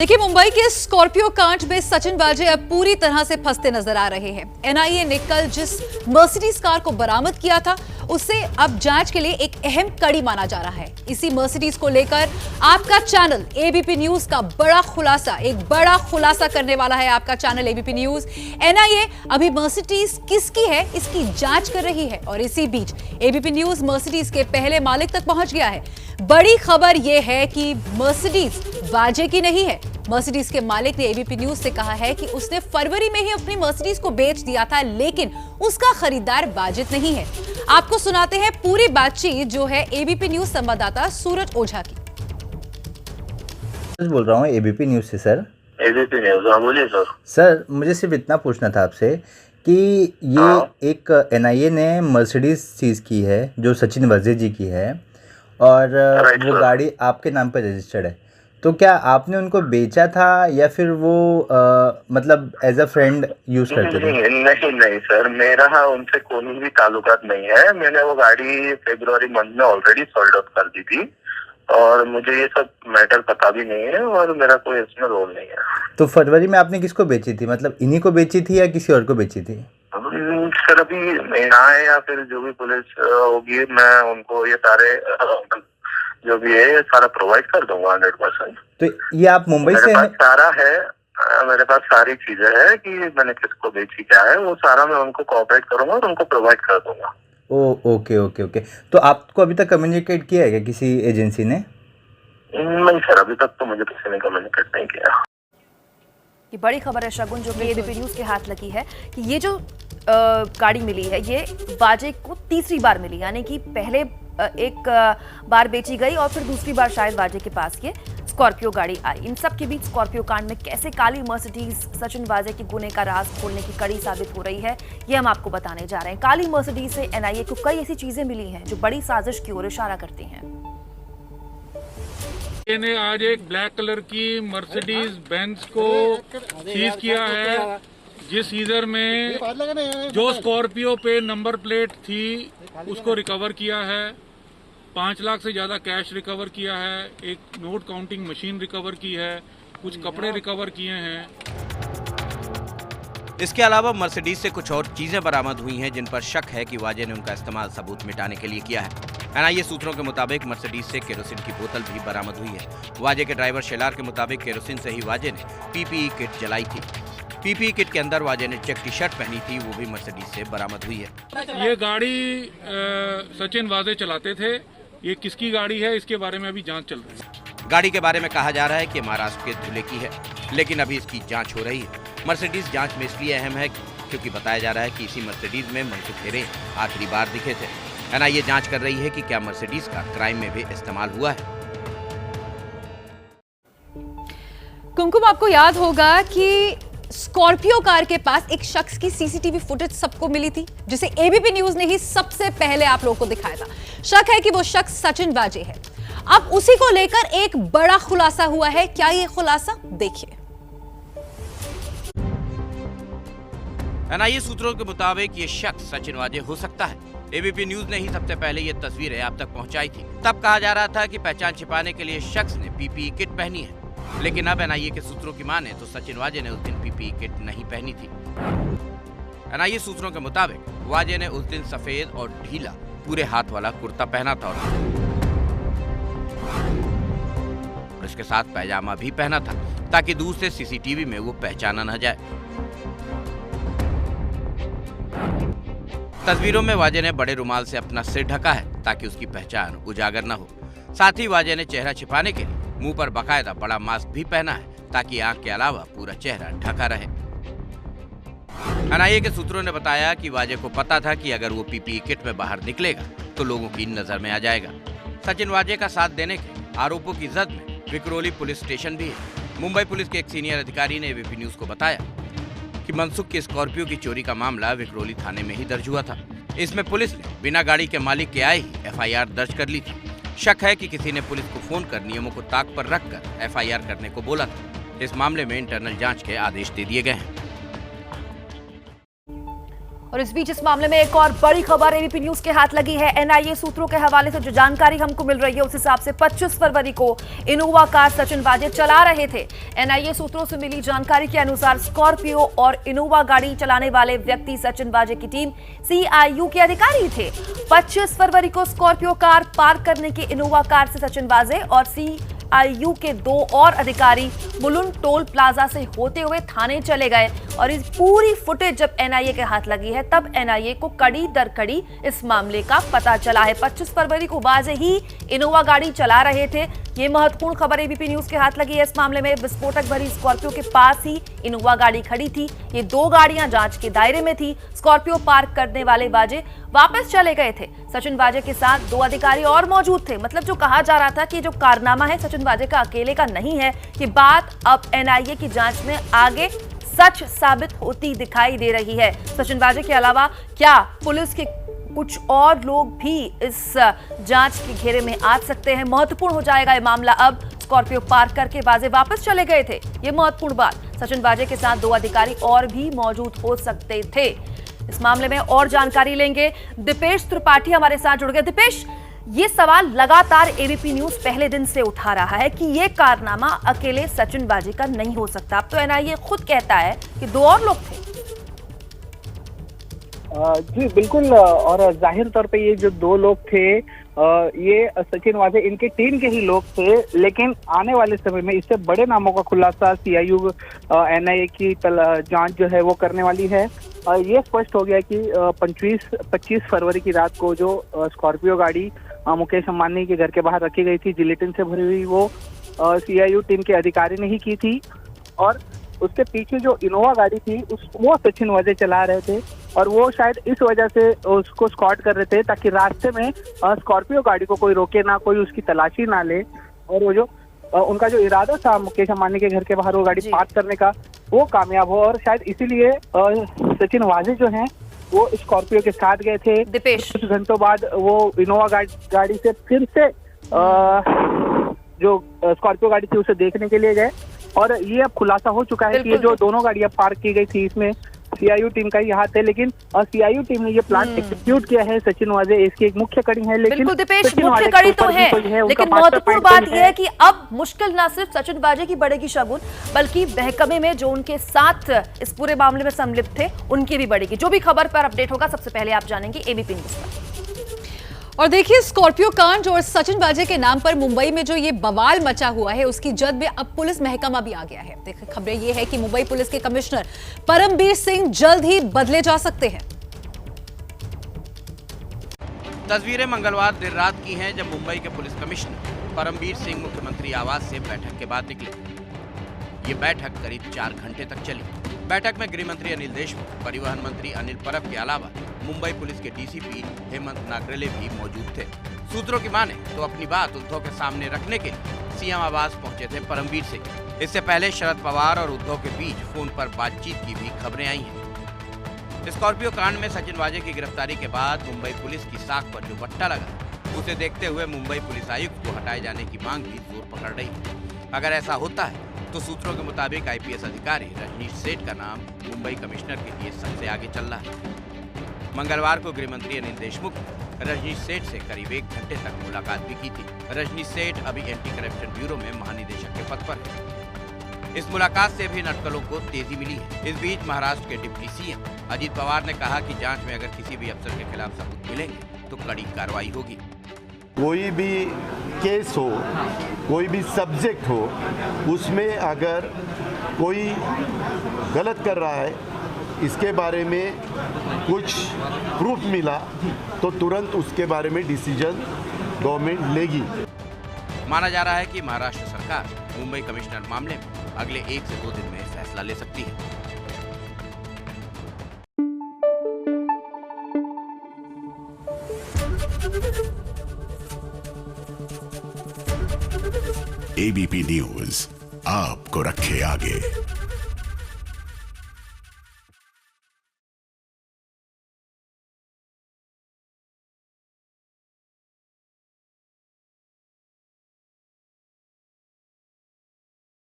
देखिए, मुंबई के स्कॉर्पियो कांड में सचिन वाजे अब पूरी तरह से फंसते नजर आ रहे हैं। एनआईए ने कल जिस मर्सिडीज कार को बरामद किया था, उसे अब जांच के लिए एक अहम कड़ी माना जा रहा है। इसी मर्सिडीज को लेकर आपका चैनल एबीपी न्यूज का एक बड़ा खुलासा करने वाला है। आपका चैनल एबीपी न्यूज। एनआईए अभी मर्सिडीज किसकी है, इसकी जांच कर रही है और इसी बीच एबीपी न्यूज मर्सिडीज के पहले मालिक तक पहुंच गया है। बड़ी खबर यह है कि मर्सिडीज वाजे की नहीं है। मर्सिडीज के मालिक ने एबीपी न्यूज से कहा है कि उसने फरवरी में ही अपनी मर्सिडीज को बेच दिया था, लेकिन उसका खरीदार वाजिद नहीं है। आपको सुनाते हैं पूरी बातचीत जो है एबीपी न्यूज संवाददाता सूरज ओझा की। बोल रहा हूँ एबीपी न्यूज से सर। एबीपी न्यूज, हाँ बोलिए सर। सर, मुझे सिर्फ इतना पूछना था आपसे कि ये एक एनआईए ने मर्सिडीज सीज की है जो सचिन वाजे जी की है और वो गाड़ी आपके नाम पर रजिस्टर्ड है, तो क्या आपने उनको बेचा था या फिर वो मतलब एज अ फ्रेंड यूज करते थे? नहीं सर, मेरा उनसे कोई भी ताल्लुकात नहीं है। मैंने वो गाड़ी फरवरी मंथ में ऑलरेडी सोल्ड आउट कर दी थी और मुझे ये सब मैटर पता भी नहीं है और मेरा कोई इसमें रोल नहीं है। तो फरवरी में आपने किसको बेची थी, मतलब इन्हीं को बेची थी या किसी और को बेची थी? सर अभी यहाँ है या फिर जो भी पुलिस होगी, मैं उनको ये सारे जो भी है ये सारा प्रोवाइड कर दूंगा 100%। तो ये आप मुंबई से मेरे पास सारा है, मेरे पास सारी चीजें हैं कि मैंने किसको बेची क्या है, वो सारा मैं उनको कोऑपरेट करूंगा और उनको प्रोवाइड कर दूंगा। ओके। तो आपको अभी तक कम्युनिकेट किया है क्या किसी एजेंसी ने? नहीं सर, अभी तक तो मुझे किसी ने कम्युनिकेट नहीं किया। ये बड़ी खबर है शगुन, जो कि एबीपी न्यूज के हाथ लगी है कि ये जो गाड़ी मिली है ये वाजे को तीसरी बार मिली, यानी कि पहले एक बार बेची गई और फिर दूसरी बार शायद वाजे के पास ये स्कॉर्पियो गाड़ी आई। इन सब के बीच स्कॉर्पियो कांड में कैसे काली मर्सिडीज सचिन वाजे के गुने का राज खोलने की कड़ी साबित हो रही है, ये हम आपको बताने जा रहे हैं। काली मर्सिडीज से एनआईए को कई ऐसी चीजें मिली हैं जो बड़ी साजिश की ओर इशारा करती हैं। ने आज एक ब्लैक कलर की मर्सिडीज बेंज को सीज किया है, जिस सीजर में जो स्कॉर्पियो पे नंबर प्लेट थी उसको रिकवर किया है। 5 लाख से ज्यादा कैश रिकवर किया है, एक नोट काउंटिंग मशीन रिकवर की है, कुछ कपड़े रिकवर किए हैं। इसके अलावा मर्सिडीज से कुछ और चीजें बरामद हुई हैं जिन पर शक है कि वाजे ने उनका इस्तेमाल सबूत मिटाने के लिए किया है। एनआईए सूत्रों के मुताबिक मर्सिडीज से केरोसिन की बोतल भी बरामद हुई है। वाजे के ड्राइवर शेलार के मुताबिक केरोसिन से ही वाजे ने पीपीई किट जलाई थी। पीपीई किट के अंदर वाजे ने चेक टी शर्ट पहनी थी, वो भी मर्सिडीज से बरामद हुई है। ये गाड़ी सचिन वाजे चलाते थे। ये किसकी गाड़ी है इसके बारे में अभी जांच चल रही है। गाड़ी के बारे में कहा जा रहा है कि महाराष्ट्र के धुले की है, लेकिन अभी इसकी जांच हो रही है। मर्सिडीज जांच में इसलिए अहम है क्योंकि बताया जा रहा है कि इसी मर्सिडीज में मनसुख हिरेन आखिरी बार दिखे थे। एनआईए जांच कर रही है कि क्या मर्सिडीज का क्राइम में भी इस्तेमाल हुआ है। कुमकुम, आपको याद होगा कि स्कॉर्पियो कार के पास एक शख्स की सीसीटीवी फुटेज सबको मिली थी, जिसे एबीपी न्यूज ने ही सबसे पहले आप लोगों को दिखाया था। शक है कि वो शख्स सचिन वाजे है। अब उसी को लेकर एक बड़ा खुलासा हुआ है। क्या ये खुलासा, देखिए। एनआईए सूत्रों के मुताबिक ये शख्स सचिन वाजे हो सकता है। एबीपी न्यूज ने ही सबसे पहले ये तस्वीरें आप तक पहुंचाई थी। तब कहा जा रहा था कि पहचान छिपाने के लिए शख्स ने पीपीई किट पहनी है, लेकिन अब एनआईए के सूत्रों की माने तो सचिन वाजे ने उस दिन पीपीई किट नहीं पहनी थी। एनआईए सूत्रों के मुताबिक वाजे ने उस दिन सफेद और ढीला पूरे हाथ वाला कुर्ता पहना था और इसके साथ पैजामा भी पहना था, ताकि दूर से सीसीटीवी में वो पहचाना न जाए। तस्वीरों में वाजे ने बड़े रुमाल से अपना सिर ढका है ताकि उसकी पहचान उजागर न हो। साथ ही वाजे ने चेहरा छिपाने के लिए मुंह पर बकायदा बड़ा मास्क भी पहना है ताकि आंख के अलावा पूरा चेहरा ढका रहे। एनआईए के सूत्रों ने बताया कि वाजे को पता था कि अगर वो पीपीई किट में बाहर निकलेगा तो लोगों की नजर में आ जाएगा। सचिन वाजे का साथ देने के आरोपों की जद में विक्रोली पुलिस स्टेशन भी है। मुंबई पुलिस के एक सीनियर अधिकारी ने एबीपी न्यूज को बताया कि मनसुख की स्कॉर्पियो की चोरी का मामला विक्रोली थाने में ही दर्ज हुआ था। इसमें पुलिस ने बिना गाड़ी के मालिक के आए ही एफआईआर दर्ज कर ली थी। शक है कि किसी ने पुलिस को फोन कर नियमों को ताक पर रखकर एफआईआर करने को बोला था। इस मामले में इंटरनल जांच के आदेश दे दिए गए हैं। और इस बीच इस मामले में एक और बड़ी खबर एबीपी न्यूज के हाथ लगी है। एनआईए सूत्रों के हवाले से जो जानकारी हमको मिल रही है उस हिसाब से 25 फरवरी को इनोवा कार सचिन वाजे चला रहे थे। एनआईए सूत्रों से मिली जानकारी के अनुसार स्कॉर्पियो और इनोवा गाड़ी चलाने वाले व्यक्ति सचिन वाजे की टीम सीआईयू के अधिकारी थे। 25 फरवरी को स्कॉर्पियो कार पार्क करने की इनोवा कार से सचिन वाजे और सीआईयू के 2 और अधिकारी मुलुंड टोल प्लाजा से होते हुए थाने चले गए और इस पूरी फुटेज जब एनआईए के हाथ लगी है तब एनआईए को कड़ी दर कड़ी इस मामले का पता चला है। 25 फरवरी को वाजे ही इनोवा गाड़ी चला रहे थे। ये महत्वपूर्ण खबर एबीपी न्यूज के हाथ लगी है। इस मामले में विस्फोटक भरी स्कॉर्पियो के पास ही इनोवा गाड़ी खड़ी थी। ये 2 गाड़ियां जांच के दायरे में थी। स्कॉर्पियो पार्क करने वाले वाजे वापस चले गए थे। सचिन वाजे के साथ 2 अधिकारी और मौजूद थे। मतलब जो कहा जा रहा था कि जो कारनामा है सचिन वाजे का अकेले का नहीं है, ये बात अब एनआईए की जांच में आगे सच साबित होती दिखाई दे रही है। सचिन वाजे के अलावा क्या पुलिस के कुछ और लोग भी इस जांच के घेरे में आ सकते हैं? महत्वपूर्ण हो जाएगा ये मामला। अब स्कॉर्पियो पार्क करके वाजे वापस चले गए थे, ये महत्वपूर्ण बात। सचिन वाजे के साथ 2 अधिकारी और भी मौजूद हो सकते थे। इस मामले में और जानकारी लेंगे। दीपेश त्रिपाठी हमारे साथ जुड़ गए। दीपेश, ये सवाल लगातार एबीपी न्यूज पहले दिन से उठा रहा है कि ये कारनामा अकेले सचिन वाजे का नहीं हो सकता। अब तो एनआईए खुद कहता है कि 2 और लोग थे। जी बिल्कुल, और जाहिर तौर पे ये जो 2 लोग थे ये सचिन वाजे इनके टीम के ही लोग थे, लेकिन आने वाले समय में इससे बड़े नामों का खुलासा सीआईयू एनआईए की जांच जो है वो करने वाली है। ये स्पष्ट हो गया कि 25 फरवरी की रात को जो स्कॉर्पियो गाड़ी मुकेश अंबानी के घर के बाहर रखी गई थी जिलेटिन से भरी हुई, वो सीआईयू टीम के अधिकारी ने ही की थी। और उसके पीछे जो इनोवा गाड़ी थी वो सचिन वाजे चला रहे थे और वो शायद इस वजह से उसको स्कॉट कर रहे थे ताकि रास्ते में स्कॉर्पियो गाड़ी को कोई रोके ना, कोई उसकी तलाशी ना ले। और वो जो उनका जो इरादा था मुकेश अंबानी के घर के बाहर वो गाड़ी पार्क करने का, वो कामयाब हो। और शायद इसीलिए सचिन वाजे जो हैं वो स्कॉर्पियो के साथ गए थे। कुछ घंटों बाद वो इनोवा गाड़ी से फिर से जो स्कॉर्पियो गाड़ी थी उसे देखने के लिए गए। और ये अब खुलासा हो चुका है कि ये जो दोनों गाड़ियां पार्क की गई थी इसमें सीआईयू टीम का ही हाथ है, लेकिन सीआईयू टीम ने ये प्लान एग्जीक्यूट किया है। सचिन वाजे इसकी एक मुख्य कड़ी है, लेकिन बिल्कुल दीपेश, मुख्य कड़ी तो है, लेकिन महत्वपूर्ण बात यह है कि अब मुश्किल न सिर्फ सचिन वाजे की बढ़ेगी शगुन, बल्कि महकमे में जो उनके साथ इस पूरे मामले में सम्मिलित थे उनकी भी बढ़ेगी। जो भी खबर पर अपडेट होगा सबसे पहले आप जानेंगे एबीपी न्यूज पर। और देखिए, स्कॉर्पियो कांड और सचिन वाजे के नाम पर मुंबई में जो ये बवाल मचा हुआ है उसकी जद में अब पुलिस महकमा भी आ गया है। देखिए, खबरें ये है कि मुंबई पुलिस के कमिश्नर परमबीर सिंह जल्द ही बदले जा सकते हैं। तस्वीरें मंगलवार देर रात की हैं जब मुंबई के पुलिस कमिश्नर परमबीर सिंह मुख्यमंत्री आवास से बैठक के बाद निकले। ये बैठक करीब 4 घंटे तक चली। बैठक में गृह मंत्री अनिल देशमुख, परिवहन मंत्री अनिल परब के अलावा मुंबई पुलिस के डीसीपी हेमंत नागरले भी मौजूद थे। सूत्रों की माने तो अपनी बात उद्धव के सामने रखने के लिए सीएम आवास पहुंचे थे परमबीर सिंह। इससे पहले शरद पवार और उद्धव के बीच फोन पर बातचीत की भी खबरें आई हैं। स्कॉर्पियो कांड में सचिन वाजे की गिरफ्तारी के बाद मुंबई पुलिस की साख पर जो बट्टा लगा, उसे देखते हुए मुंबई पुलिस आयुक्त को हटाए जाने की मांग भी जोर पकड़ रही है। अगर ऐसा होता है तो सूत्रों के मुताबिक आईपीएस अधिकारी रजनीश सेठ का नाम मुंबई कमिश्नर के लिए सबसे आगे चल रहा है। मंगलवार को गृह मंत्री अनिल देशमुख रजनीश सेठ से करीब 1 घंटे तक मुलाकात भी की थी। रजनीश सेठ अभी एंटी करप्शन ब्यूरो में महानिदेशक के पद पर है। इस मुलाकात से भी अटकलों को तेजी मिली है। इस बीच महाराष्ट्र के डिप्टी सीएम अजित पवार ने कहा कि जांच में अगर किसी भी अफसर के खिलाफ सबूत मिलेंगे तो कड़ी कार्रवाई होगी। कोई भी केस हो, कोई भी सब्जेक्ट हो, उसमें अगर कोई गलत कर रहा है, इसके बारे में कुछ प्रूफ मिला तो तुरंत उसके बारे में डिसीजन गवर्नमेंट लेगी। माना जा रहा है कि महाराष्ट्र सरकार मुंबई कमिश्नर मामले में अगले 1 से 2 दिन में फैसला ले सकती है। एबीपी न्यूज आपको रखे आगे।